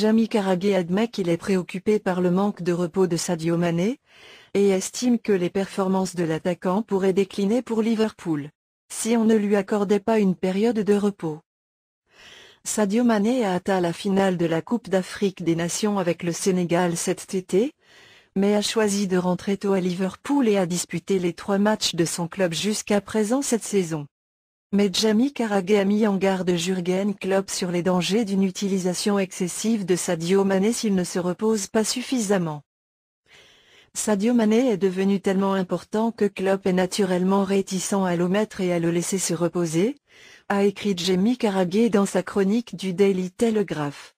Jamie Carragher admet qu'il est préoccupé par le manque de repos de Sadio Mané, et estime que les performances de l'attaquant pourraient décliner pour Liverpool, si on ne lui accordait pas une période de repos. Sadio Mané a atteint la finale de la Coupe d'Afrique des Nations avec le Sénégal cet été, mais a choisi de rentrer tôt à Liverpool et a disputé les 3 matchs de son club jusqu'à présent cette saison. Mais Jamie Carragher a mis en garde Jürgen Klopp sur les dangers d'une utilisation excessive de Sadio Mané s'il ne se repose pas suffisamment. Sadio Mané est devenu tellement important que Klopp est naturellement réticent à le mettre et à le laisser se reposer, a écrit Jamie Carragher dans sa chronique du Daily Telegraph.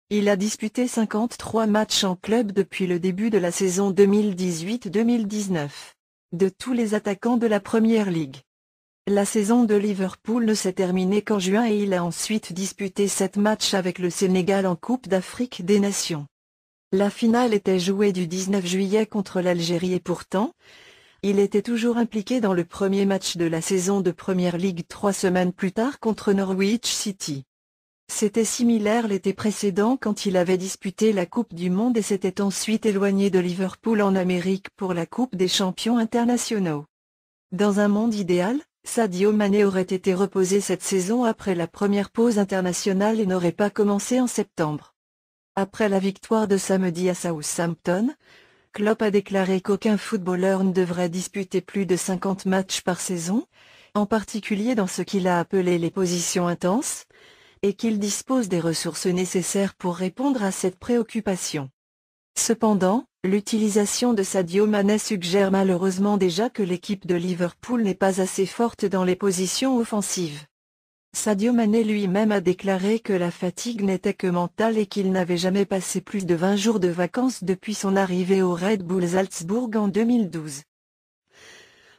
Il a disputé 53 matchs en club depuis le début de la saison 2018-2019. De tous les attaquants de la Premier League. La saison de Liverpool ne s'est terminée qu'en juin et il a ensuite disputé 7 matchs avec le Sénégal en Coupe d'Afrique des Nations. La finale était jouée du 19 juillet contre l'Algérie et pourtant, il était toujours impliqué dans le premier match de la saison de Premier League 3 semaines plus tard contre Norwich City. C'était similaire l'été précédent quand il avait disputé la Coupe du Monde et s'était ensuite éloigné de Liverpool en Amérique pour la Coupe des champions internationaux. Dans un monde idéal, Sadio Mané aurait été reposé cette saison après la première pause internationale et n'aurait pas commencé en septembre. Après la victoire de samedi à Southampton, Klopp a déclaré qu'aucun footballeur ne devrait disputer plus de 50 matchs par saison, en particulier dans ce qu'il a appelé les positions intenses, et qu'il dispose des ressources nécessaires pour répondre à cette préoccupation. Cependant, l'utilisation de Sadio Mané suggère malheureusement déjà que l'équipe de Liverpool n'est pas assez forte dans les positions offensives. Sadio Mané lui-même a déclaré que la fatigue n'était que mentale et qu'il n'avait jamais passé plus de 20 jours de vacances depuis son arrivée au Red Bull Salzbourg en 2012.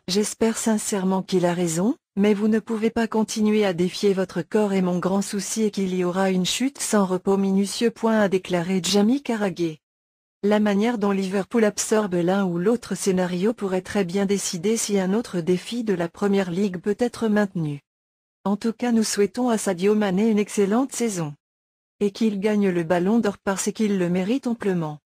J'espère sincèrement qu'il a raison, mais vous ne pouvez pas continuer à défier votre corps et mon grand souci est qu'il y aura une chute sans repos minutieux. A déclaré Jamie Carragher. La manière dont Liverpool absorbe l'un ou l'autre scénario pourrait très bien décider si un autre défi de la Premier League peut être maintenu. En tout cas, nous souhaitons à Sadio Mané une excellente saison. Et qu'il gagne le ballon d'or parce qu'il le mérite amplement.